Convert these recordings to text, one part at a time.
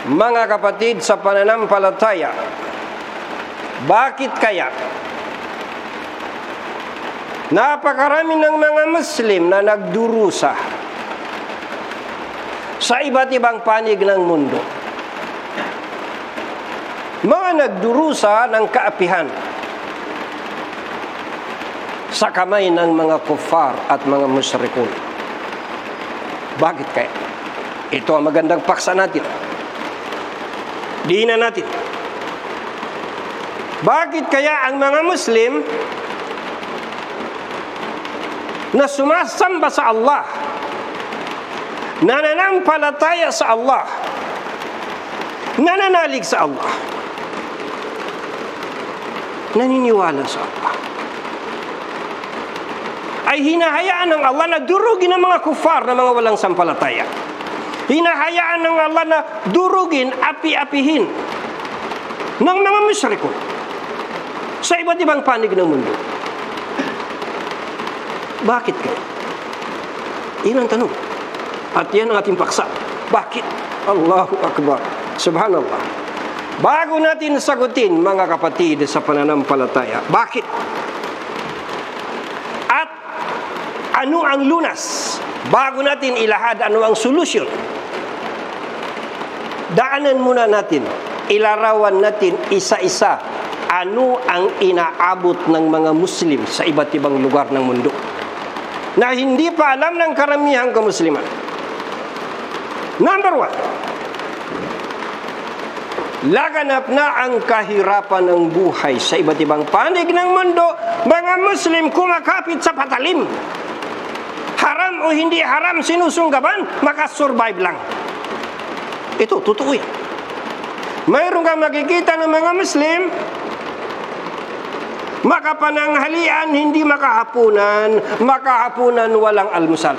Mga kapatid sa pananampalataya, bakit kaya napakarami ng mga Muslim na nagdurusa sa iba't ibang panig ng mundo? Mga nagdurusa ng kaapihan sa kamay ng mga kuffar at mga musyrikun. Bakit kaya? Ito ang magandang paksa natin. Diinan natin. Bakit kaya ang mga Muslim na sumasamba sa Allah, nananampalataya sa Allah, nananalig sa Allah, naniniwala sa Allah, ay hinahayaan ng Allah na durugin ang mga kufar na mga walang sampalataya? Hinahayaan ng Allah na durugin, api-apihin ng mga musyrikun sa iba't ibang panig ng mundo. Bakit kaya? Iyan ang tanong. At yan ang ating paksa. Bakit? Allahu Akbar. Subhanallah. Bago natin sagutin, mga kapatid sa pananampalataya, bakit? At ano ang lunas? Bago natin ilahad ano ang solusyon, daanan muna natin, ilarawan natin isa-isa ano ang inaabot ng mga Muslim sa iba't ibang lugar ng mundo na hindi pa alam ng karamihang kamusliman. Number 1, laganap na ang kahirapan ng buhay sa iba't ibang panig ng mundo. Mga Muslim kumakapit sa patalim. Haram o hindi haram, sinusunggaban, makasurvive lang. Ito, totoo yan. Mayroon kang makikita ng mga Muslim, makapananghalian, hindi makahapunan, makahapunan, walang almusal.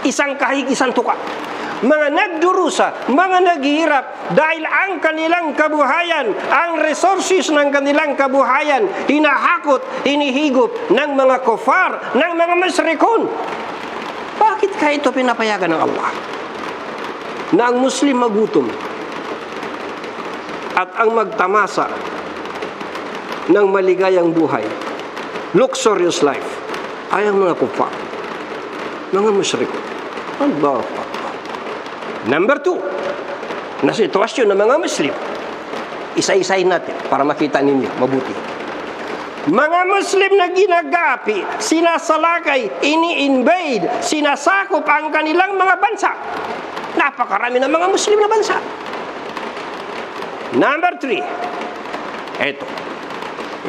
Isang kahig, isang tuka. Mga nagdurusa, mga naghihirap dahil ang kanilang kabuhayan, ang resources ng kanilang kabuhayan, hinahakot, hinihigop ng mga kufar, ng mga musyrikun. Bakit kaya ito pinapayagan ng Allah? Na ang Muslim magutom at ang magtamasa ng maligayang buhay, luxurious life, ay ang mga kufar, mga musyrikun. Allah. Number 2, na sitwasyon ng mga Muslim, isa-isahin natin para makita ninyo mabuti. Mga Muslim na ginagapi, sinasalakay, ini-invade, sinasakop ang kanilang mga bansa. Napakarami ng mga Muslim na bansa. Number 3, eto,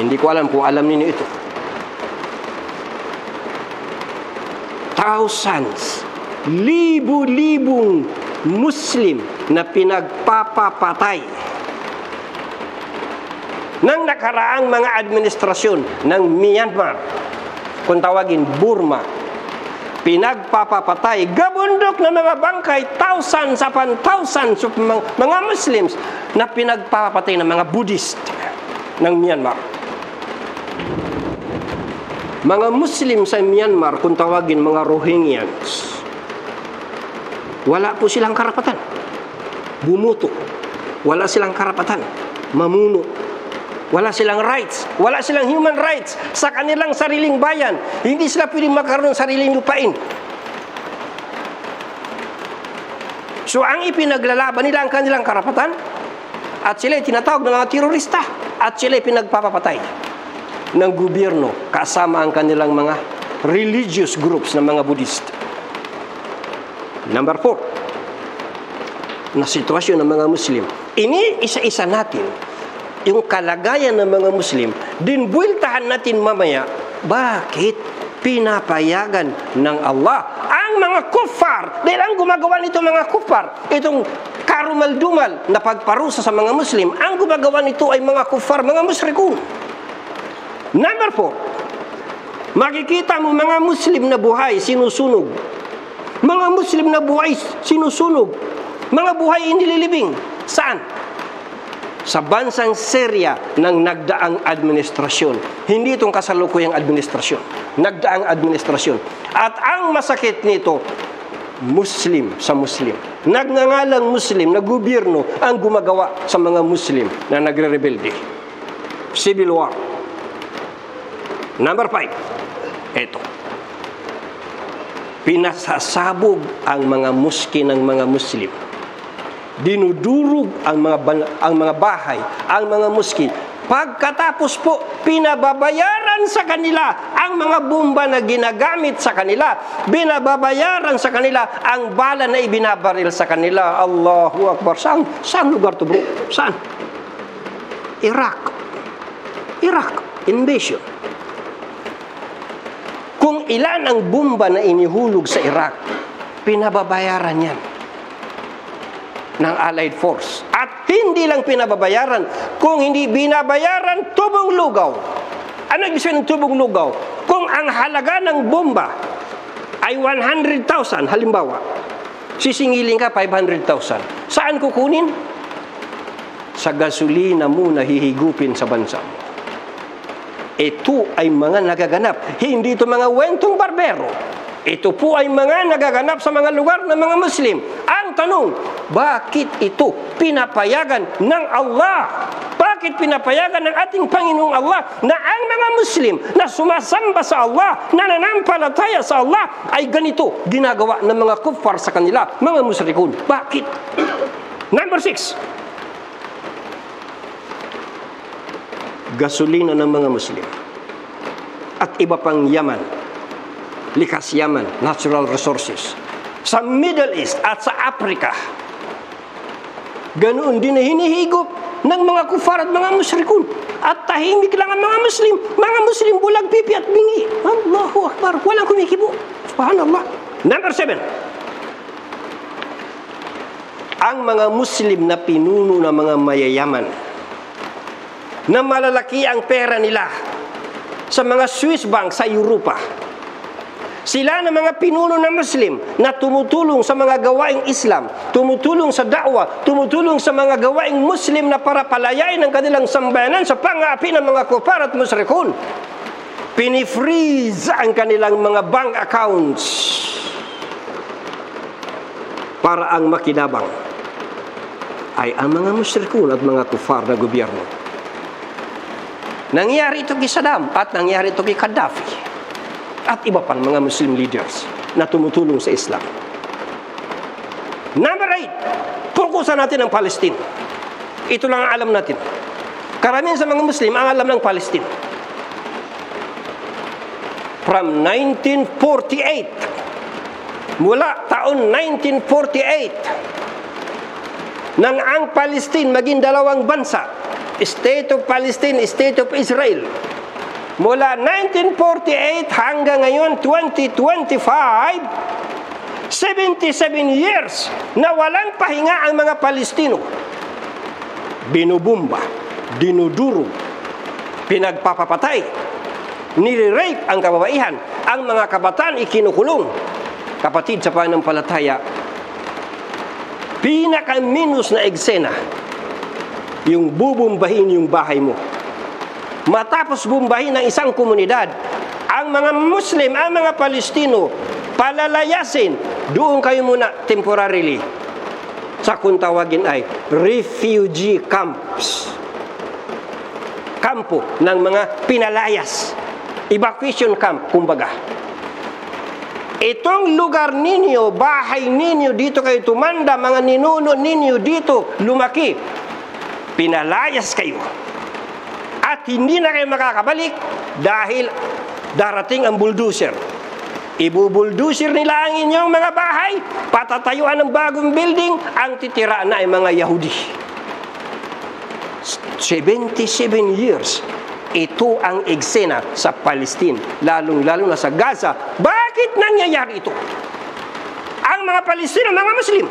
hindi ko alam kung alam niyo ito. Thousands, libu-libong Muslim na pinagpapapatay ng nakaraang mga administrasyon ng Myanmar, kung tawagin Burma. Pinagpapapatay, gabundok na mga bangkay, thousands upon thousands of mga Muslims na pinagpapatay ng mga Buddhist ng Myanmar. Mga Muslim sa Myanmar, kung tawagin mga Rohingyans, wala po silang karapatan bumuto, wala silang karapatan mamuno, wala silang rights, wala silang human rights sa kanilang sariling bayan. Hindi sila pwedeng magkaroon ng sariling lupain. So ang ipinaglalaban nila ang kanilang karapatan, at sila tinatawag ng mga terorista, at sila pinagpapapatay ng gobyerno kasama ang kanilang mga religious groups ng mga Buddhist. Number 4, na sitwasyon ng mga Muslim. Ini isa-isa natin yung kalagayan ng mga Muslim, din buwiltahan natin mamaya, bakit pinapayagan ng Allah ang mga kuffar? Dahil ang gumagawa nito mga kuffar, itong karumal-dumal na pagparusa sa mga Muslim, ang gumagawa nito ay mga kuffar, mga musyrikun. Number 4, makikita mo mga Muslim na buhay sinusunog. Mga Muslim na buhay sinusunog. Mga buhay inililibing. Saan? Sa bansang Syria ng nagdaang administrasyon. Hindi itong kasalukuyang administrasyon. Nagdaang administrasyon. At ang masakit nito, Muslim sa Muslim. Nagngangalang Muslim na gobyerno ang gumagawa sa mga Muslim na nagre-rebelde. Civil war. Number 5. Ito. Pinasasabog ang mga muski ng mga Muslim. Dinudurog ang mga bahay, ang mga muski. Pagkatapos po, pinababayaran sa kanila ang mga bomba na ginagamit sa kanila. Binababayaran sa kanila ang bala na ibinabaril sa kanila. Allahu Akbar. Saan lugar to, bro? Saan? Iraq. Invasion. Kung ilan ang bomba na inihulog sa Iraq, pinababayaran yan ng Allied Force. At hindi lang pinababayaran, kung hindi binabayaran, tubong lugaw. Ano ibig sabihin ng tubong lugaw? Kung ang halaga ng bomba ay 100,000, halimbawa, sisingilin ka 500,000. Saan kukunin? Sa gasolina mo na hihigupin sa bansa mo. Ito ay mga nagaganap. Hindi ito mga wentong barbero. Ito po ay mga nagaganap sa mga lugar ng mga Muslim. Ang tanong, bakit ito pinapayagan ng Allah? Bakit pinapayagan ng ating Panginoong Allah na ang mga Muslim na sumasamba sa Allah, na nananampalataya sa Allah, ay ganito ginagawa ng mga kuffar sa kanila, mga musyrikun? Bakit? Number 6. Gasolina ng mga Muslim at iba pang yaman, likas yaman, natural resources, sa Middle East at sa Africa. Ganoon din na hinihigop ng mga kufar at mga musyrikun. At tahimik lang ang mga Muslim. Mga Muslim bulag, pipi at bingi. Allahu Akbar. Walang kumikibo. Subhanallah. Number 7. Ang mga Muslim na pinuno ng mga mayayaman, na malalaki ang pera nila sa mga Swiss bank sa Europa. Sila na mga pinuno ng Muslim na tumutulong sa mga gawaing Islam, tumutulong sa da'wa, tumutulong sa mga gawaing Muslim na para palayain ang kanilang sambayanan sa pang-aapi ng mga kufar at musyrikun. Pinifreeze ang kanilang mga bank accounts para ang makinabang ay ang mga musyrikun at mga kufar na gobyerno. Nangyari ito kay Saddam at nangyari ito kay Gaddafi at iba pang mga Muslim leaders na tumutulong sa Islam. Number 8, fokusan natin ang Palestine. Ito lang ang alam natin. Karamihan sa mga Muslim ang alam ng Palestine. From 1948, mula taon 1948, nang ang Palestine maging dalawang bansa, State of Palestine, State of Israel. Mula 1948 hanggang ngayon 2025, 77 years na walang pahinga ang mga Palestino. Binubumba, dinudurog, pinagpapapatay, nire-rape ang kababaihan, ang mga kabataan ikinukulong. Kapatid sa pananampalataya, pinaka-minus na eksena, yung bubumbahin yung bahay mo. Matapos bumbahin ng isang komunidad, ang mga Muslim, ang mga Palestino, palalayasin, doon kayo muna temporarily. Sa kung tawagin ay refugee camps. Kampo ng mga pinalayas. Evacuation camp, kumbaga. Itong lugar ninyo, bahay ninyo, dito kayo tumanda, mga ninuno ninyo dito, lumaki. Pinalayas kayo. At hindi na kayo makakabalik dahil darating ang bulldozer. Ibubulldozer nila ang inyong mga bahay, patatayuan ng bagong building, ang titiraan na ay mga Yahudi. 77 years. Ito ang eksena sa Palestine, lalong-lalo na sa Gaza. Bakit nangyayari ito? Ang mga Palestino, mga Muslim,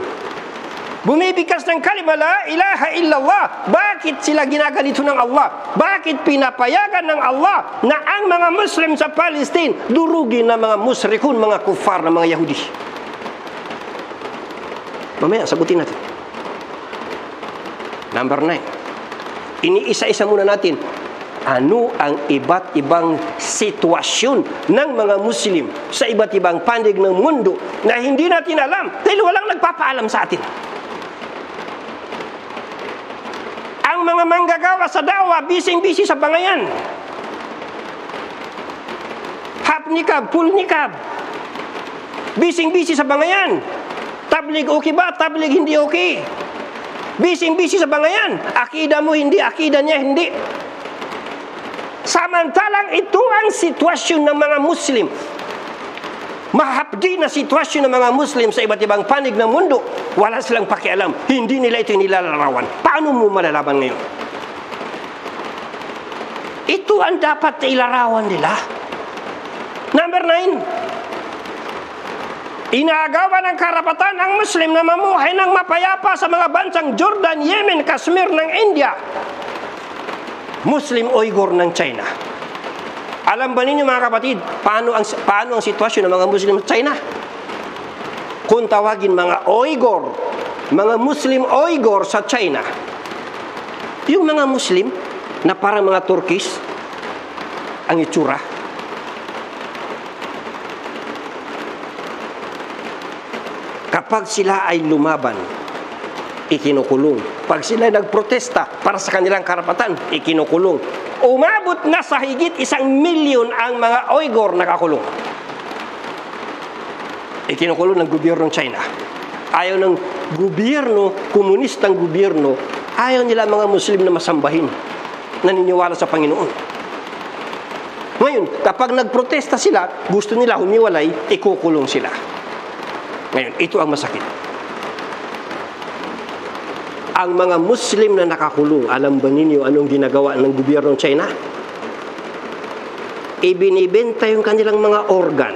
bumibigkas ng kalima la ilaha illallah. Bakit sila ginaganito ng Allah? Bakit pinapayagan ng Allah na ang mga Muslim sa Palestine durugin ng mga musyrikun, mga kufar na mga Yahudi? Mamaya, sagutin natin. Number 9. Iniisa-isa muna natin ano ang iba't ibang sitwasyon ng mga Muslim sa iba't ibang panig ng mundo na hindi natin alam dahil walang nagpapaalam sa atin. Ang mga manggagawa sa dawa, bising-bisi sa bangayan. Half nikab, full nikab. Bising-bisi sa bangayan. Tablig okay ba? Tablig hindi okay. Bising-bisi sa bangayan. Akida mo hindi, akida niya hindi. Samantalang ito ang sitwasyon ng mga Muslim. Mahapdi na sitwasyon ng mga Muslim sa iba't ibang panig ng mundo. Wala silang pakialam. Hindi nila ito nilalarawan. Paano mo malalaman ngayon? Ito ang dapat na ilarawan nila. Number 9. Inaagawan ng karapatan ang Muslim na mamuhay ng mapayapa sa mga bansang Jordan, Yemen, Kashmir ng India. Muslim Uyghur ng China. Alam ba ninyo mga kapatid, paano ang sitwasyon ng mga Muslim sa China? Kung tawagin mga Uyghur, mga Muslim Uyghur sa China, yung mga Muslim na parang mga Turkish ang itsura. Kapag sila ay lumaban, ikinukulong. Pag sila nagprotesta para sa kanilang karapatan, ikinukulong. Umabot na sa higit 1 milyon ang mga Uyghur nakakulong. Ikinukulong ng gobyernong China. Ayaw ng gobyerno, komunistang gobyerno, ayaw nila mga Muslim na masambahin, naniniwala sa Panginoon. Ngayon, kapag nagprotesta sila, gusto nila humiwalay, ikukulong sila. Ngayon, ito ang masakit. Ang mga Muslim na nakakulong, alam ba ninyo anong ginagawa ng gobyernong China? Ibinibenta yung kanilang mga organ,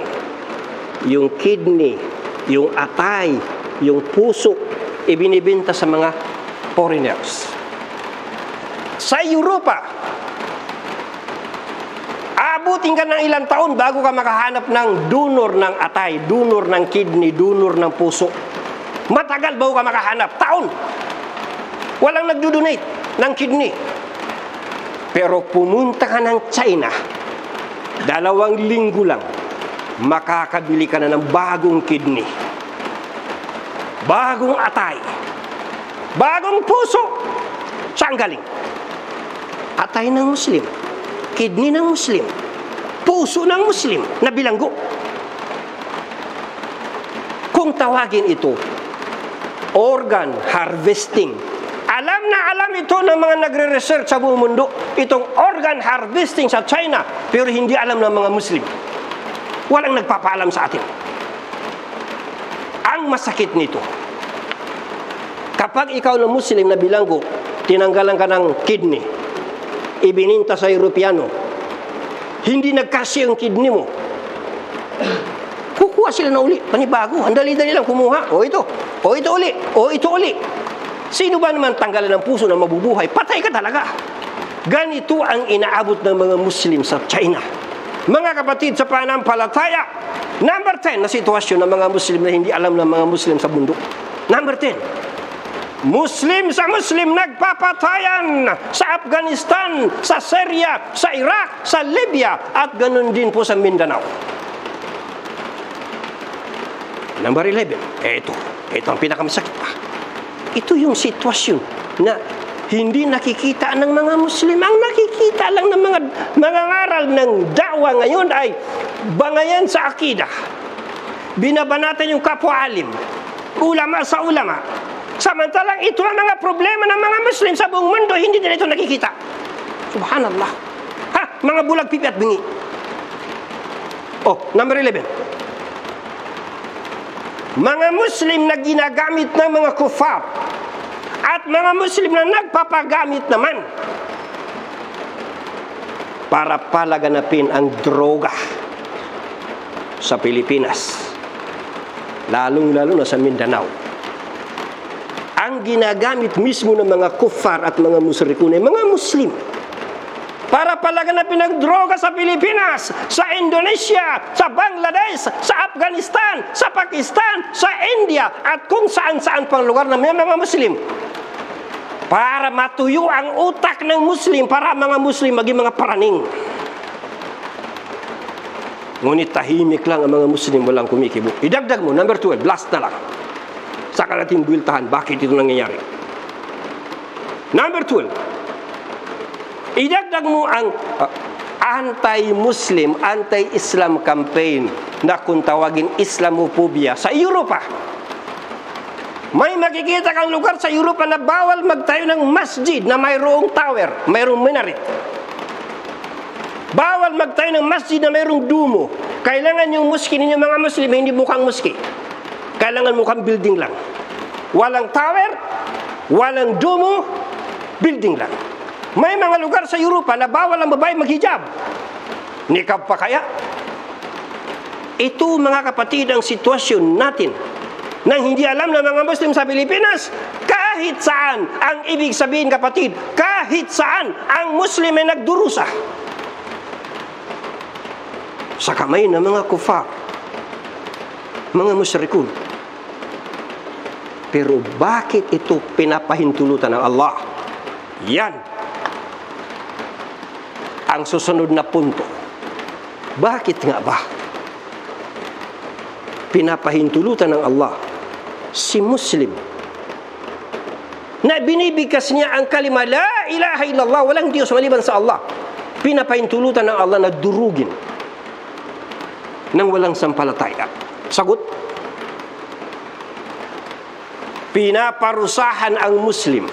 yung kidney, yung atay, yung puso, ibinibenta sa mga foreigners. Sa Europa, abutin ka ng ilang taon bago ka makahanap ng donor ng atay, donor ng kidney, donor ng puso. Matagal bago ka makahanap, taon. Walang nagdo-donate ng kidney. Pero pumunta ka ng China, 2 linggo lang, makakabili ka na ng bagong kidney, bagong atay, bagong puso. Saan galing? Atay ng Muslim, kidney ng Muslim, puso ng Muslim na bilanggo. Kung tawagin ito organ harvesting, alam na alam ito ng mga nagre-research sa buong mundo, itong organ harvesting sa China, pero hindi alam ng mga Muslim. Walang nagpapaalam sa atin. Ang masakit nito, kapag ikaw na Muslim na bilanggo, tinanggalan ka ng kidney, ibininta sa Europeano, hindi nagkasya yung kidney mo, kukuha sila na uli, panibago, ang dali-dali lang kumuha, o ito uli, o ito uli. Sino ba naman tanggalan ng puso na mabubuhay? Patay ka talaga. Ganito ang inaabot ng mga Muslim sa China. Mga kapatid sa pananampalataya, number 10 na sitwasyon ng mga Muslim na hindi alam ng mga Muslim sa mundo. Number 10, Muslim sa Muslim nagpapatayan sa Afghanistan, sa Syria, sa Iraq, sa Libya, at ganun din po sa Mindanao. Number 11, ito ang pinakamasakit pa. Ito yung sitwasyon na hindi nakikita ng mga Muslim. Ang nakikita lang ng mga mangangaral ng dawa ngayon ay bangayan sa akida. Binabanatan yung kapwa-alim, ulama sa ulama. Samantalang ito ang mga problema ng mga Muslim sa buong mundo, hindi nila ito nakikita. Subhanallah. Mga bulag, pipi at bingi. Number 11. Mga Muslim na ginagamit ng mga kufar at mga Muslim na nagpapagamit naman para palaganapin ang droga sa Pilipinas, lalong-lalo na sa Mindanao. Ang ginagamit mismo ng mga kufar at mga musrikun ay mga Muslim para palaganapin ang droga sa Pilipinas, sa Indonesia, sa Bangladesh, sa Afghanistan, sa Pakistan, sa India, at kung saan-saan pang lugar na may mga Muslim. para matuyo ang utak ng Muslim, para ang mga Muslim maging mga paraning. Ngunit tahimik lang ang mga Muslim, walang kumikibo. Idagdag mo, number 12, last na lang. Saka natin buwiltahan, bakit ito nangyayari. Number 12, idagdag mo ang anti-Muslim, anti-Islam campaign na kung tawagin Islamophobia sa Europa. May makikita kang lugar sa Europa na bawal magtayo ng masjid na mayroong tower, mayroong minaret. Bawal magtayo ng masjid na mayroong dumo. Kailangan yung muski ninyo mga Muslim, hindi mukhang muski. Kailangan mukhang building lang. Walang tower, walang dumo, building lang. May mga lugar sa Europa na bawal ang babae maghijab. Nikab pa kaya? Ito mga kapatid ang sitwasyon natin nang hindi alam ng mga Muslim sa Pilipinas. Kahit saan, ang ibig sabihin kapatid, kahit saan ang Muslim ay nagdurusa sa kamay ng mga kufar, mga musyrikun. Pero bakit ito pinapahintulutan ng Allah? Yan ang susunod na punto. Bakit nga ba pinapahintulutan ng Allah si Muslim na binibigkas niya ang kalima la ilaha illallah, walang Diyos maliban sa Allah, pinapahintulutan ng Allah na durugin nang walang sampalataya? Sagot, pinaparusahan ang Muslim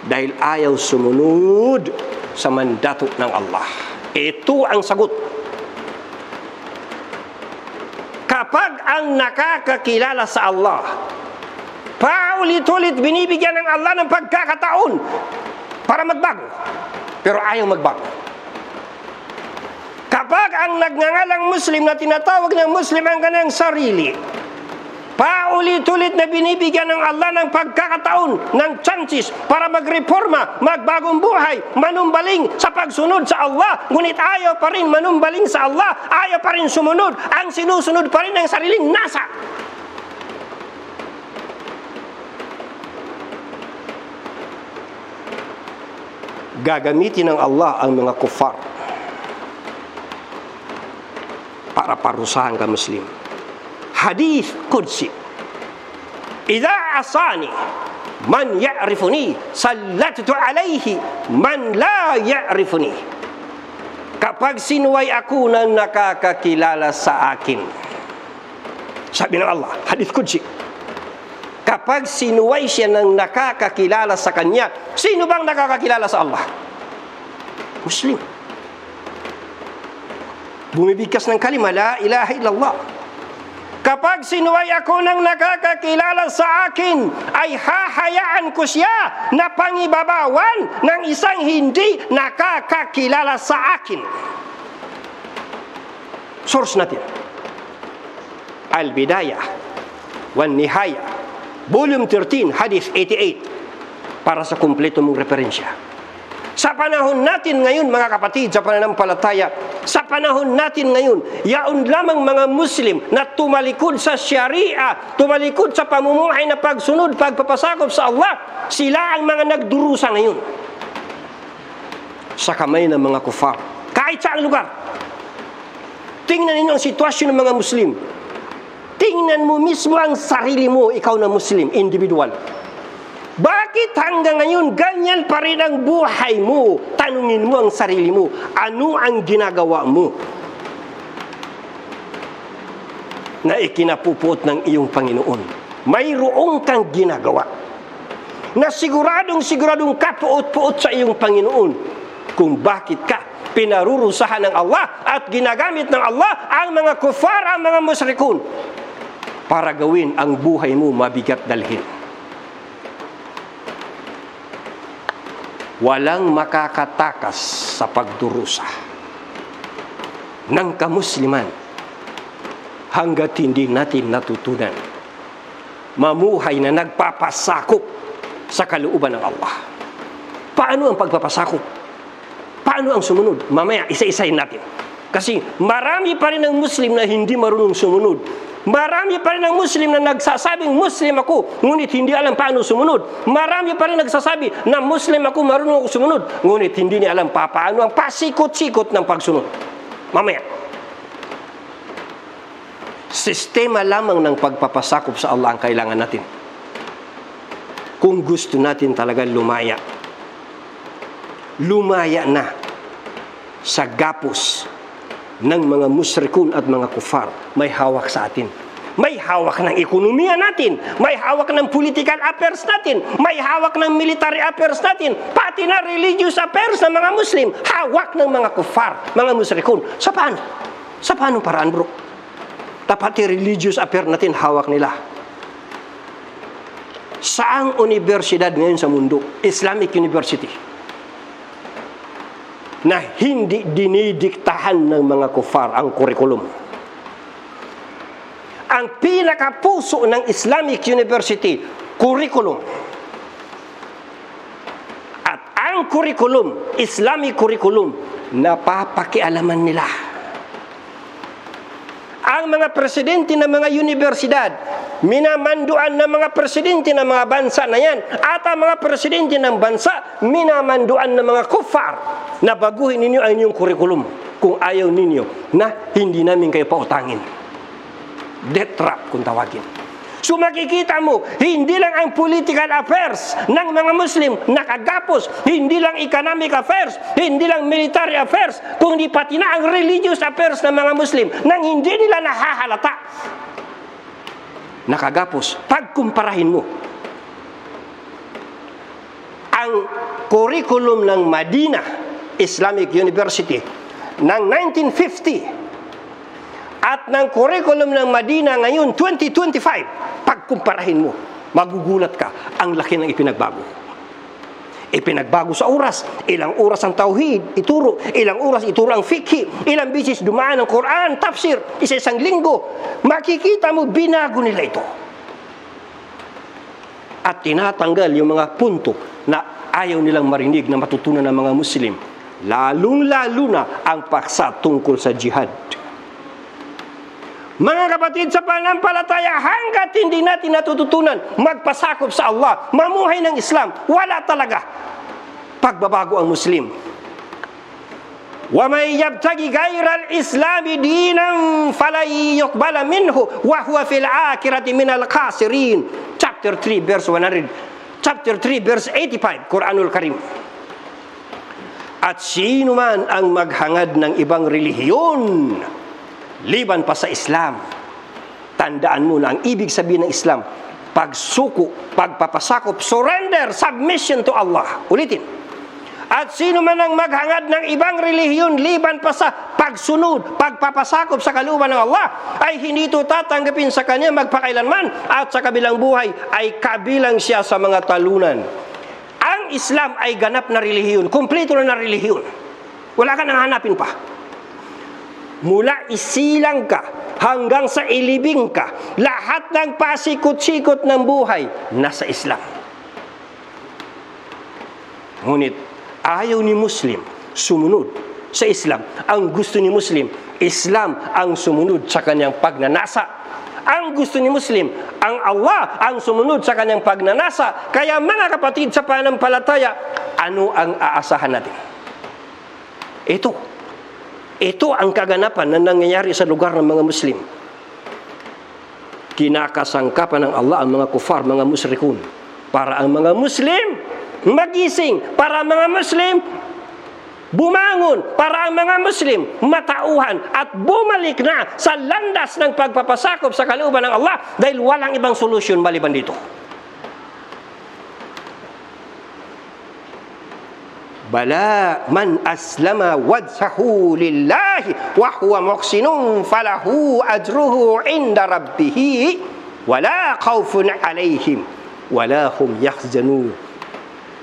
dahil ayaw sumunod sa mandato ng Allah. Ito ang sagot. Kapag ang nakakakilala sa Allah, paulit-ulit binibigyan ng Allah ng pagkakataon para magbago, pero ayaw magbago. Kapag ang nagngangalang Muslim na tinatawag ng Muslim ang kanyang sarili, paulit-ulit na binibigyan ng Allah ng pagkakataon, ng chances para magreforma, magbagong buhay, manumbaling sa pagsunod sa Allah, ngunit ayaw pa rin manumbaling sa Allah, ayaw pa rin sumunod, ang sinusunod pa rin ng sariling nasa. Gagamitin ng Allah ang mga kufar para parusahan ka Muslim. Hadith Qudsi, idza asani man ya'rifuni sallatu alayhi man la ya'rifuni. Kapag sinuway ako ng nakakakilala sa akin, sabi ng Allah, Hadith Qudsi, kapag sinuway siya ng nakakakilala sa kanya, sino bang nakakakilala sa Allah? Muslim. Bumibigkas ng kalima la ilaha illallah. Kapag sinuway ako ng nakakakilala sa akin, ay hahayaan ko siya na pangibabawan ng isang hindi nakakakilala sa akin. Source natin, Al-Bidayah wan Nihaya, Volume 13, Hadith 88, para sa kumpleto mong referensya. Sa panahon natin ngayon, mga kapatid, sa pananampalataya, sa panahon natin ngayon, yaon lamang mga Muslim na tumalikod sa Sharia, tumalikod sa pamumuhay na pagsunod, pagpapasakop sa Allah, sila ang mga nagdurusa ngayon sa kamay ng mga kufar. Kahit saang lugar. Tingnan ninyo ang sitwasyon ng mga Muslim. Tingnan mo mismo ang sarili mo, ikaw na Muslim, individual. Bakit hanggang ngayon ganyan pa rin ang buhay mo? Tanungin mo ang sarili mo, ano ang ginagawa mo na ikinapupuot ng iyong Panginoon? Mayroong kang ginagawa na siguradong kapuot-puot sa iyong Panginoon kung bakit ka pinarurusahan ng Allah at ginagamit ng Allah ang mga kufar, ang mga musyrikun para gawin ang buhay mo mabigat dalhin. Walang makakatakas sa pagdurusa ng kamusliman hanggat hindi natin natutunan mamuhay na nagpapasakop sa kalooban ng Allah. Paano ang pagpapasakop? Paano ang sumunod? Mamaya isa-isahin natin. Kasi marami pa rin ng Muslim na hindi marunong sumunod. Marami pa rin ang Muslim na nagsasabing Muslim ako, ngunit hindi alam paano sumunod. Marami pa rin nagsasabi na Muslim ako, marunong ako sumunod, ngunit hindi niya alam paano ang pasikot-sikot ng pagsunod. Mamaya. Sistema lamang ng pagpapasakop sa Allah ang kailangan natin. Kung gusto natin talaga lumaya na sa gapos ng mga musrikun at mga kufar, may hawak sa atin. May hawak ng ekonomiya natin, may hawak ng political affairs natin, may hawak ng military affairs natin, pati na religious affairs ng mga Muslim, hawak ng mga kufar, mga musrikun. Sa paano? Sa paano paraan, bro? Pati religious affairs natin, hawak nila. Saang universidad ngayon sa mundo? Islamic University. Na hindi dinidiktahan ng mga kufar ang kurikulum. Ang pinakapuso ng Islamic University, kurikulum. At ang kurikulum, Islamic kurikulum, napapakialaman nila. Ang mga presidente ng mga universidad, minamanduan ng mga presidente ng mga bansa na yan, at ang mga presidente ng bansa, minamanduan ng mga kufar na baguhin ninyo ang inyong kurikulum kung ayaw ninyo na hindi namin kayo pautangin. Death trap kung tawagin. So makikita mo, hindi lang ang political affairs ng mga Muslim nakagapos, hindi lang economic affairs, hindi lang military affairs, kundi pati na ang religious affairs ng mga Muslim nang hindi nila nahahalata. Nakagapos, pagkumparahin mo ang curriculum ng Madinah Islamic University ng 1950 at ng curriculum ng Madinah ngayon 2025, pagkumparahin mo, magugulat ka, ang laki ng ipinagbago. Ipinagbago sa oras, ilang oras ang tauhid ituro, ilang oras ituro ang fiqh, ilang bisis dumaan ang Quran, tafsir, isa-isang linggo. Makikita mo, binago nila ito. At tinatanggal yung mga punto na ayaw nilang marinig na matutunan ng mga Muslim, lalong-lalo na ang paksa tungkol sa jihad. Mga kapatid sa pananampalataya, hanggat hindi natin natututunan magpasakop sa Allah, mamuhay ng Islam, wala talaga pagbabago ang Muslim. وَمَنْ يَبْتَغِ غَيْرَ الْإِسْلَامِ دِينًا فَلَنْ يُقْبَلَ مِنْهُ وَهُوَ فِي الْآخِرَةِ مِنَ الْخَاسِرِينَ. Chapter 3 verse 100. Chapter 3 verse 85, Quranul Karim. At sino man ang maghangad ng ibang relihiyon liban pa sa Islam, tandaan mo na ang ibig sabihin ng Islam, pagsuko, pagpapasakop, surrender, submission to Allah. Ulitin. At sino man ang maghangad ng ibang relihiyon liban pa sa pagsunod, pagpapasakop sa kalooban ng Allah, ay hindi ito tatanggapin sa kanya magpakailanman, at sa kabilang buhay ay kabilang siya sa mga talunan. Ang Islam ay ganap na relihiyon, kumpleto na relihiyon. Wala ka nang hanapin pa. Mula isilang ka hanggang sa ilibing ka, lahat ng pasikot-sikot ng buhay nasa Islam. Ngunit ayaw ni Muslim sumunod sa Islam. Ang gusto ni Muslim, Islam ang sumunod sa kanyang pagnanasa. Ang gusto ni Muslim, ang Allah ang sumunod sa kanyang pagnanasa. Kaya mga kapatid sa pananampalataya, ano ang aasahan natin? Ito ang kaganapan na nangyayari sa lugar ng mga Muslim. Kinakasangkapan ng Allah ang mga kufar, mga musrikun, para ang mga Muslim magising, para ang mga Muslim bumangon, para ang mga Muslim matauhan at bumalik na sa landas ng pagpapasakop sa kalooban ng Allah, dahil walang ibang solusyon maliban dito. Bala man aslama wajhahu lillahi wa huwa muhsinun falahu ajruhu inda rabbih wala khawfun alaihim wala hum yahzanun.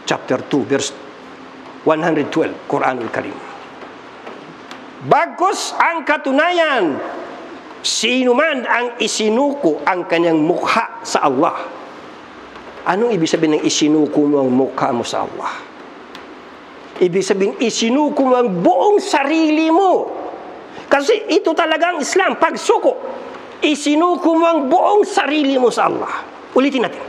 Chapter 2 verse 112, Quranul Karim. Bagkus ang katunayan, sino man ang isinuko ang kanyang mukha sa Allah. Anong ibig sabihin ng isinuko mo ang mukha mo sa Allah? Ibig sabihin, isinuko mo ang buong sarili mo. Kasi ito talaga ang Islam, pagsuko. isinuko mo ang buong sarili mo sa Allah. Ulitin natin.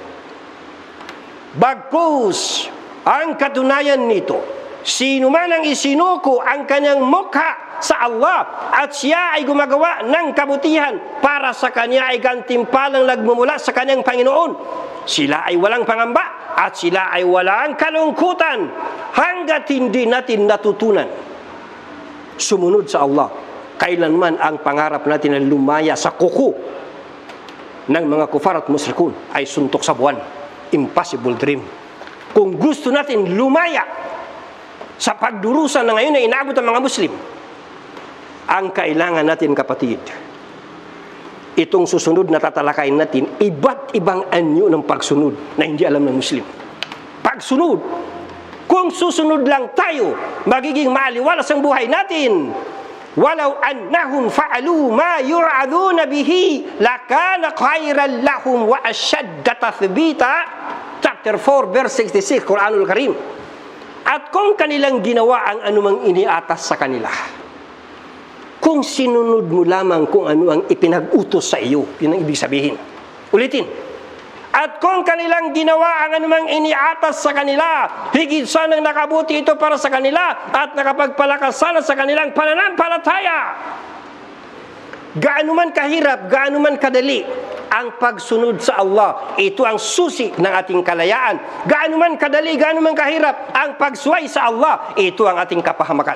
Bagkus, ang katunayan nito, sino man ang isinuko ang kanyang mukha sa Allah at siya ay gumagawa ng kabutihan para sa kanya ay gantimpalang nagmumula sa kanyang Panginoon. Sila ay walang pangamba at sila ay walang kalungkutan hanggat hindi natin natutunan sumunod sa Allah. Kailanman ang pangarap natin na lumaya sa kuko ng mga kufar at musyrikun ay suntok sa buwan. Impossible dream. Kung gusto natin lumaya sa pagdurusa na ngayon na inaabot ang mga Muslim, ang kailangan natin, kapatid, itong susunod na tatalakayin natin, iba't ibang anyo ng pagsunod na hindi alam ng Muslim. Pagsunod. Kung susunod lang tayo, magiging maaliwalas ang buhay natin. Walau annahum fa'alu ma yur'aduna bihi lakana khairan lahum wa ashadda tathbita. Chapter 4 verse 66 Quranul Karim. At kung kanilang ginawa ang anumang iniatas sa kanila, kung sinunod mo lamang kung ano ang ipinag-utos sa iyo, yun ang ibig sabihin. Ulitin. At kung kanilang ginawa ang anumang iniatas sa kanila, higit sanang nakabuti ito para sa kanila at nakapagpalakas sana sa kanilang pananampalataya. Gaano man kahirap, gaano man kadali ang pagsunod sa Allah, ito ang susi ng ating kalayaan. Gaano man kadali, gaano man kahirap ang pagsuway sa Allah, ito ang ating kapahamakan.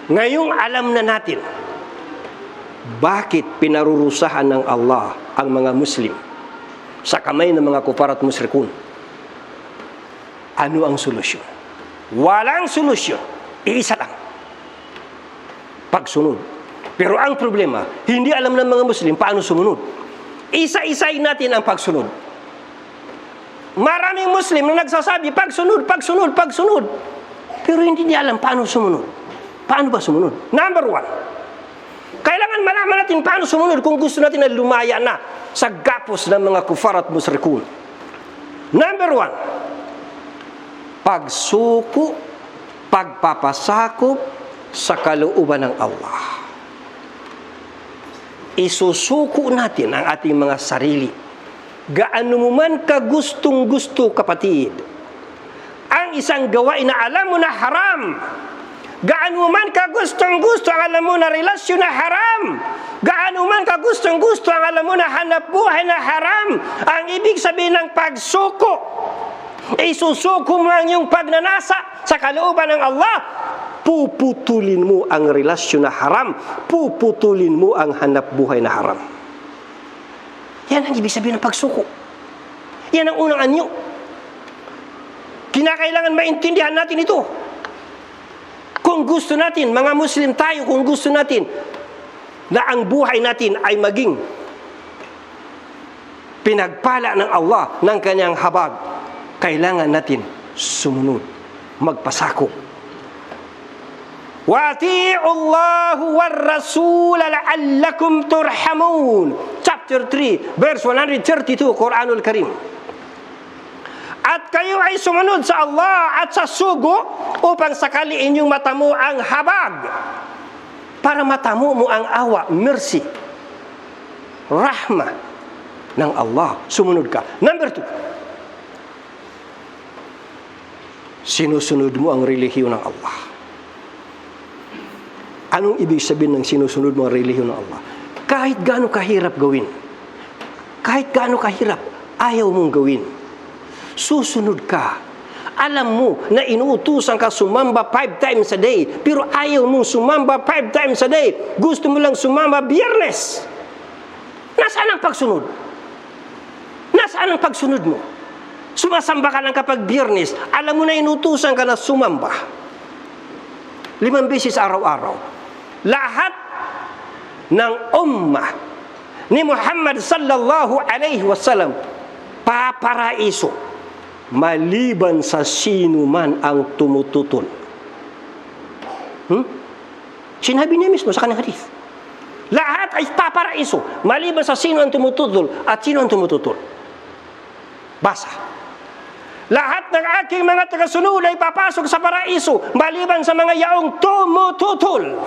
Ngayong alam na natin bakit pinarurusahan ng Allah ang mga Muslim sa kamay ng mga kufar at musyrikun. Ano ang solusyon? Walang solusyon. Iisa lang. Pagsunod. Pero ang problema, hindi alam ng mga Muslim paano sumunod. Isa-isayin natin ang pagsunod. Maraming Muslim na nagsasabi, pagsunod, pagsunod, pagsunod. Pero hindi niya alam paano sumunod. Paano ba sumunod? Number 1. Kailangan malaman natin paano sumunod kung gusto natin na lumaya na sa gapos ng mga kufar at musyrikun. Number 1. Pagsuko, pagpapasakop sa kalooban ng Allah. Isusuko natin ang ating mga sarili. Gaano mo man kagustong-gusto, kapatid, ang isang gawain na alam mo na haram. Gaano man kagustong-gusto ang alam mo na relasyon na haram. Gaano man kagustong-gusto ang alam mo na hanap buhay na haram. Ang ibig sabihin ng pagsuko, isusuko mo ang iyong pagnanasa sa kalooban ng Allah. Puputulin mo ang relasyon na haram. Puputulin mo ang hanap buhay na haram. Yan ang ibig sabihin ng pagsuko. Yan ang unang anyo. Kinakailangan maintindihan natin ito. Kung gusto natin, mga Muslim tayo, kung gusto natin na ang buhay natin ay maging pinagpala ng Allah ng kanyang habag, kailangan natin sumunod, magpasakop. Wa ati'u Allah war Rasul la'allakum turhamun. Chapter 3, verse 132, Quranul Karim. At kayo ay sumunod sa Allah at sa sugo upang sakali inyong matamo ang habag. Para matamo mo ang awa, mercy, rahmah ng Allah. Sumunod ka. Number 2. Sinusunod mo ang relihiyon ng Allah. Anong ibig sabihin ng sinusunod mo ang relihiyon ng Allah? Kahit gaano kahirap gawin, kahit gaano kahirap, ayaw mong gawin, susunod ka. Alam mo na inuutusan ka sumamba 5 times a day, pero ayaw mong sumamba 5 times a day. Gusto mo lang sumamba Biyernes. Nasaan ang pagsunod? Nasaan ang pagsunod mo? Sumasamba ka lang kapag Biyernes. Alam mo na inuutusan ka na sumamba 5 beses araw-araw. Lahat ng ummah ni Muhammad sallallahu alaihi wasallam paparaiso maliban sa sino man ang tumututol. Sinabi niya mismo sa kanyang hadith. Lahat ay paparaiso maliban sa sino ang tumututol at sino ang tumututol. Basa. Lahat ng aking mga tagasunod ay papasok sa paraiso maliban sa mga yaong tumututol.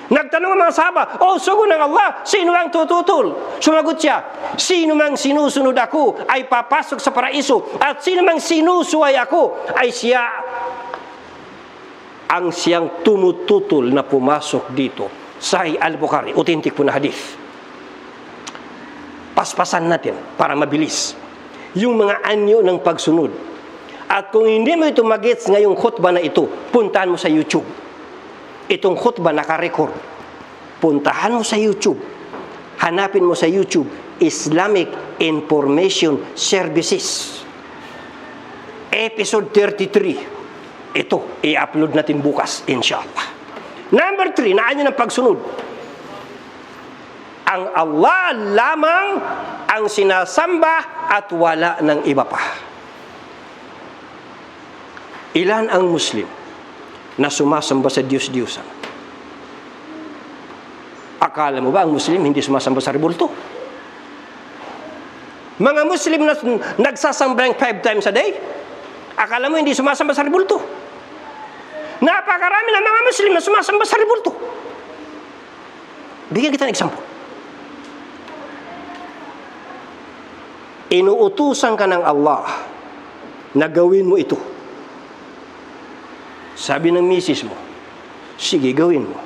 Nagtanong ang mga sahaba, "O sugo ng Allah, sino ang tututol?" Sumagot siya, "Sino mang sinusunod ako ay papasok sa paraiso, at sino mang sinusuway ako ay siya ang siyang tumututol na pumasok dito." Sahih Al-Bukhari, authentic po na hadith. Paspasan natin para mabilis yung mga anyo ng pagsunod. At kung hindi mo ito magets ngayong khutbah na ito, puntahan mo sa YouTube. Itong khutbah naka-record. Puntahan mo sa YouTube. Hanapin mo sa YouTube, Islamic Information Services. Episode 33. Ito, i-upload natin bukas, inshallah. Number 3, naan nyo ng pagsunod. Ang Allah lamang ang sinasamba at wala ng iba pa. Ilan ang Muslim na sumasamba sa Diyos-Diyosan? Akala mo ba ang Muslim hindi sumasamba sa rebulto? Mga Muslim na nagsasamba 5 times a day, akala mo hindi sumasamba sa rebulto? Napakarami na mga Muslim na sumasamba sa rebulto. Bigyan kita ng example. Inuutusan ka ng Allah na gawin mo ito. Sabi ng misis mo, sige, gawin mo.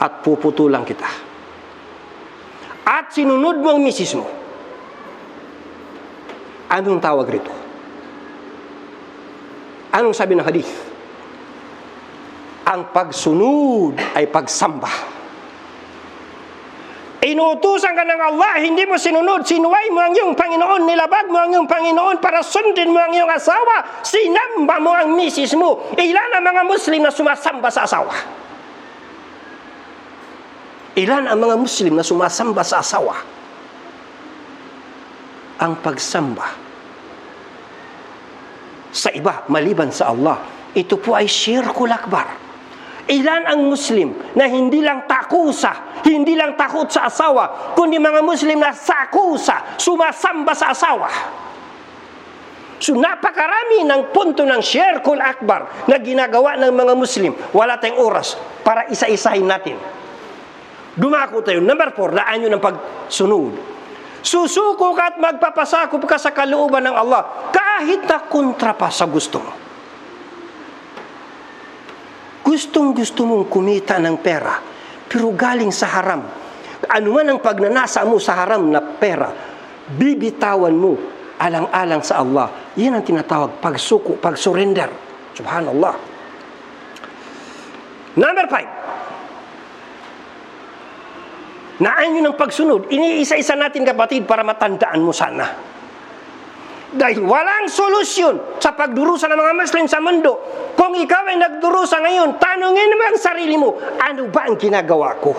At puputulan kita. At sinunod mo ang misis mo. Anong tawag rito? Anong sabi ng hadith? Ang pagsunod ay pagsamba. Inuutusan ka ng Allah, hindi mo sinunod, sinuway mo ang iyong Panginoon, nilabag mo ang iyong Panginoon para sundin mo ang iyong asawa, sinamba mo ang misis mo. Ilan ang mga Muslim na sumasamba sa asawa? Ilan ang mga Muslim na sumasamba sa asawa? Ang pagsamba sa iba, maliban sa Allah, ito po ay syirkul akbar. Ilan ang Muslim na hindi lang takusa, hindi lang takot sa asawa, kundi mga Muslim na sakusa, sumasamba sa asawa. So napakarami ng punto ng syirkul akbar na ginagawa ng mga Muslim. Wala tayong oras para isa-isahin natin. Dumako tayo. Number 4, daan nyo ng pagsunod. Susuko ka at magpapasakop ka sa kalooban ng Allah kahit na kontra pa sa gusto mo. Gustong-gusto mong kumita ng pera, pero galing sa haram. Ano man ang pagnanasa mo sa haram na pera, bibitawan mo alang-alang sa Allah. Yan ang tinatawag pagsuko, pag-surrender. Subhanallah. Number 5. Naan yun ang pagsunod. Iniisa-isa natin, kapatid, para matandaan mo sana. Dahil walang solusyon sa pagdurusa ng mga Muslim sa mundo. Kung ikaw ay nagdurusa ngayon, tanungin mo ang sarili mo, ano ba ang ginagawa ko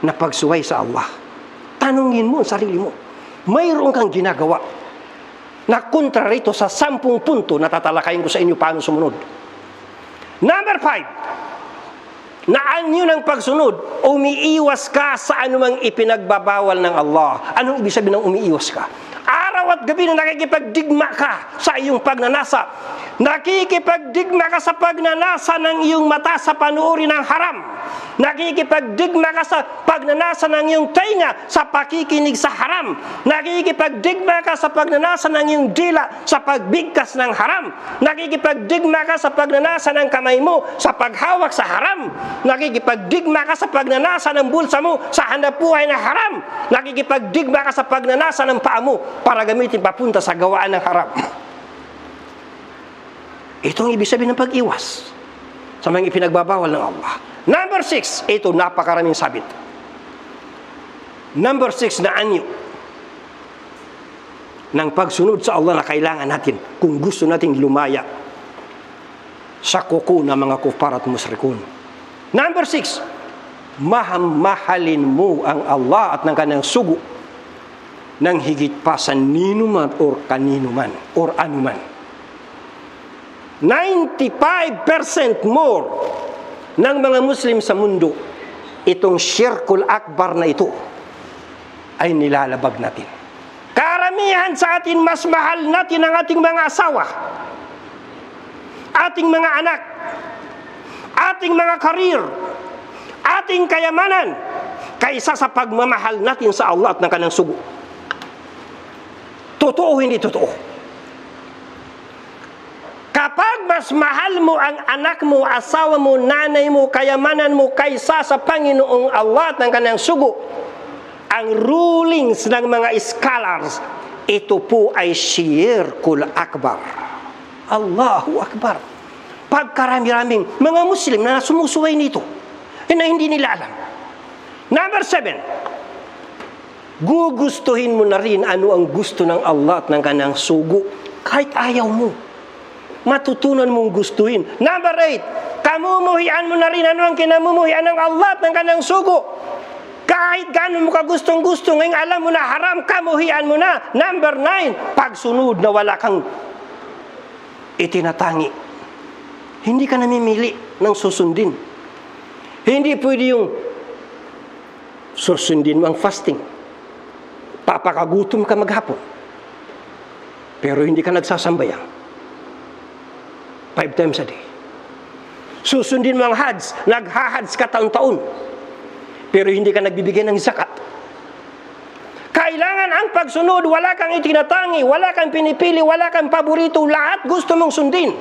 na pagsuway sa Allah? Tanungin mo ang sarili mo. Mayroon kang ginagawa na kontra rito sa 10 punto na tatalakayin ko sa inyo paano sumunod. Number 5. Naan nyo ng pagsunod, umiiwas ka sa anumang ipinagbabawal ng Allah. Anong ibig sabihin ng umiiwas ka? Araw at gabi na nakikipagdigma ka sa iyong pagnanasa. Nakikipagdigma ka sa pagnanasa ng iyong mata sa panuuri ng haram. Nakikipagdigma ka sa pagnanasa ng iyong tainga sa pakikinig sa haram. Nakikipagdigma ka sa pagnanasa ng iyong dila sa pagbigkas ng haram. Nakikipagdigma ka sa pagnanasa ng kamay mo sa paghawak sa haram. Nakikipagdigma ka sa pagnanasa ng bulsa mo sa hanapbuhay na haram. Nakikipagdigma ka sa pagnanasa ng paa mo para gamitin papunta sa gawaan ng haram. Ito ang ibig sabihin ng pag-iwas sa mga ipinagbabawal ng Allah. Number 6, ito napakaraming sabit. Number 6 na anyo ng pagsunod sa Allah na kailangan natin kung gusto nating lumaya sa kuko ng mga kufar at musrikun. Number 6, mahalin mo ang Allah at ng kanyang sugo ng higit pa sa ninuman or kaninuman or anuman. 95% more ng mga Muslim sa mundo, itong syirkul akbar na ito ay nilalabag natin. Karamihan sa atin, mas mahal natin ang ating mga asawa, ating mga anak, ating mga karir, ating kayamanan kaysa sa pagmamahal natin sa Allah at ng Kanyang sugo. Totoo, hindi totoo? Kapag mas mahal mo ang anak mo, asawa mo, nanay mo, kayamanan mo kaysa sa Panginoong Allah at ng Kanyang sugo, ang rulings ng mga scholars, ito po ay syirkul akbar. Allahu Akbar. Pagkarami-raming mga Muslim na sumusuway nito, na hindi nila alam. Number 7, gugustuhin mo na rin ano ang gusto ng Allah at ng Kanyang sugo, kahit ayaw mo. Matutunan mong gustuhin. Number 8, kamumuhian mo na rin ano ang kinamumuhian ng Allah at ng Kanyang sugo. Kahit gano'n mo kagustong-gusto, ngayong alam mo na haram, kamuhian mo na. Number 9, pagsunod na wala kang itinatangi. Hindi ka namimili ng susundin. Hindi pwede yung susundin mo ang fasting. Papakagutom ka maghapon. Pero hindi ka nagsasambayang 5 times a day. Susundin mo ang Hajj, nagha-Hajj ka taon-taon, pero hindi ka nagbibigay ng zakat. Kailangan ang pagsunod, wala kang itinatangi, wala kang pinipili, wala kang paborito, lahat gusto mong sundin.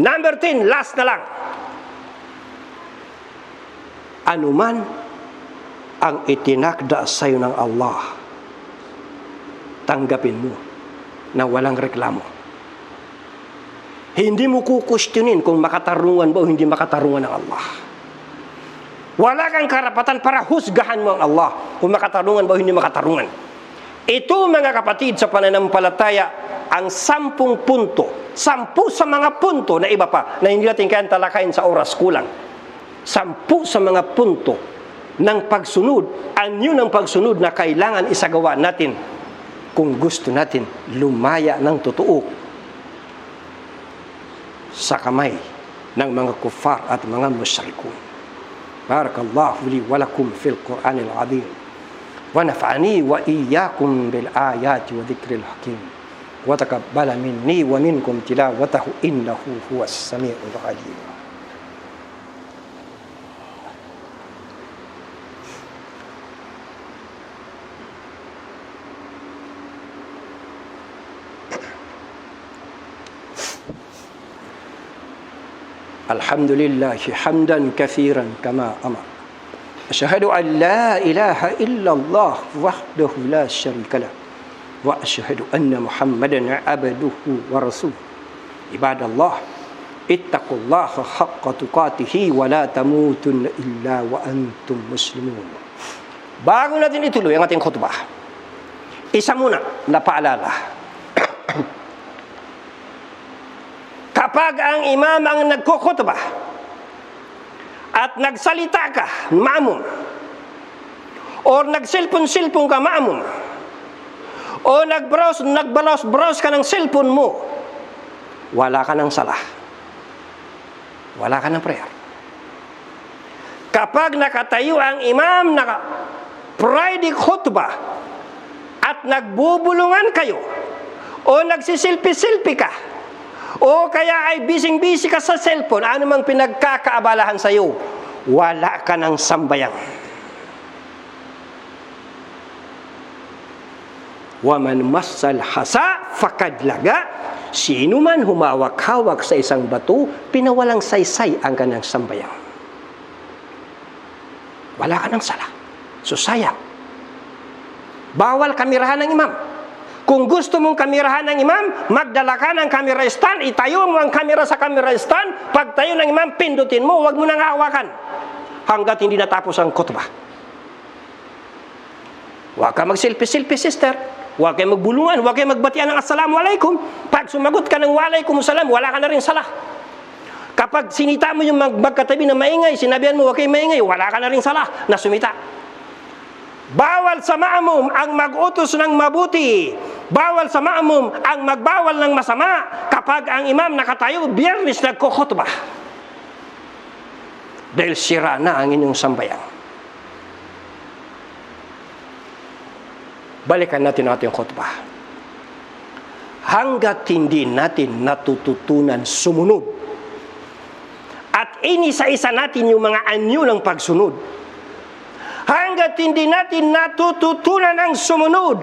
Number 10, last na lang. Anuman ang itinakda sa iyo ng Allah, tanggapin mo na walang reklamo. Hindi mo kukwestiyonin kung makatarungan ba o hindi makatarungan ng Allah. Wala kang karapatan para husgahan mo ang Allah kung makatarungan ba o hindi makatarungan. Ito, mga kapatid, sa pananampalataya, ang 10 punto. 10 sa mga punto na iba pa na hindi natin kayang talakayin sa oras, kulang. 10 sa mga punto ng pagsunod, anyo ng pagsunod na kailangan isagawa natin kung gusto natin lumaya ng totoo sa kamay ng mga kufar at mga musyrikun. Barakallahu li wa lakum fil Qur'anil azim wa nafa'ani wa iyyakum bil ayati wa dhikril hakim wa taqabbala minni wa minkum tilawatahu innahu huwas samiul alim. Alhamdulillahi hamdan kathiran kama amar. Asyhadu an la ilaha illallah wahdahu la syarika lah. Wa asyhadu anna Muhammadan abduhu wa rasuluh. Ibadallah, ittaqullaha haqqa tuqatih wa la tamutunna illa wa antum muslimun. Bago natin ituloy ang ating khutbah, isa muna na paalala. Kapag ang imam ang nagkukhutbah at nagsalita ka, ma'mum, or nagsilpon-silpon ka, ma'mum, o nagbrowse ka ng cellphone mo, wala ka ng salah. Wala ka ng prayer. Kapag nakatayo ang imam na Friday khutbah at nagbubulungan kayo, o nagsisilpi-silpi ka, o kaya ay busy ka sa cellphone, ano mang pinagkakaabalahan sa iyo, wala ka ng sambayang. Waman massal hasa fakad laga, sino man humawak-hawak sa isang bato, pinawalang saysay ang kanyang sambayang. Wala ka ng sala. So sayang. Bawal kamirahan ng imam. Kung gusto mong kamerahan ng imam, magdala ka ng camera stand, itayo mo ang camera sa camera stand, pagtayo ng imam, pindutin mo, huwag mo nang hawakan hanggat hindi natapos ang khutbah. Huwag ka mag-selfie, sister. Huwag kayo magbulungan, huwag kayo magbatian ng assalamualaikum. Pag sumagot ka ng waalaikumsalam, wala ka na rin salah. Kapag sinita mo yung magkatabi na maingay, sinabihan mo huwag kayo maingay, wala ka na rin salah na sumita. Bawal sa ma'mum ang mag-utos ng mabuti. Bawal sa ma'mum ang magbawal ng masama kapag ang imam nakatayo, Biyernes nagkukhutbah. Dahil sira na ang inyong sambayang. Balikan natin ang ating khutbah. Hanggat hindi natin natututunan sumunod at inisa-isa natin yung mga anyo ng pagsunod, hanggat hindi natin natututunan ang sumunod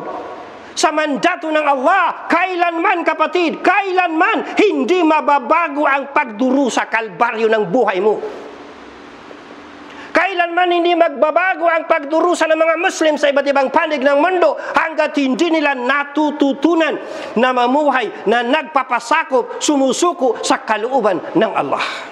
sa mandato ng Allah, kailanman kapatid, kailanman hindi mababago ang pagdurusa kalbaryo ng buhay mo. Kailanman hindi magbabago ang pagdurusa ng mga Muslim sa iba't ibang panig ng mundo hanggat hindi nila natututunan na mamuhay na nagpapasakop, sumusuko sa kalooban ng Allah.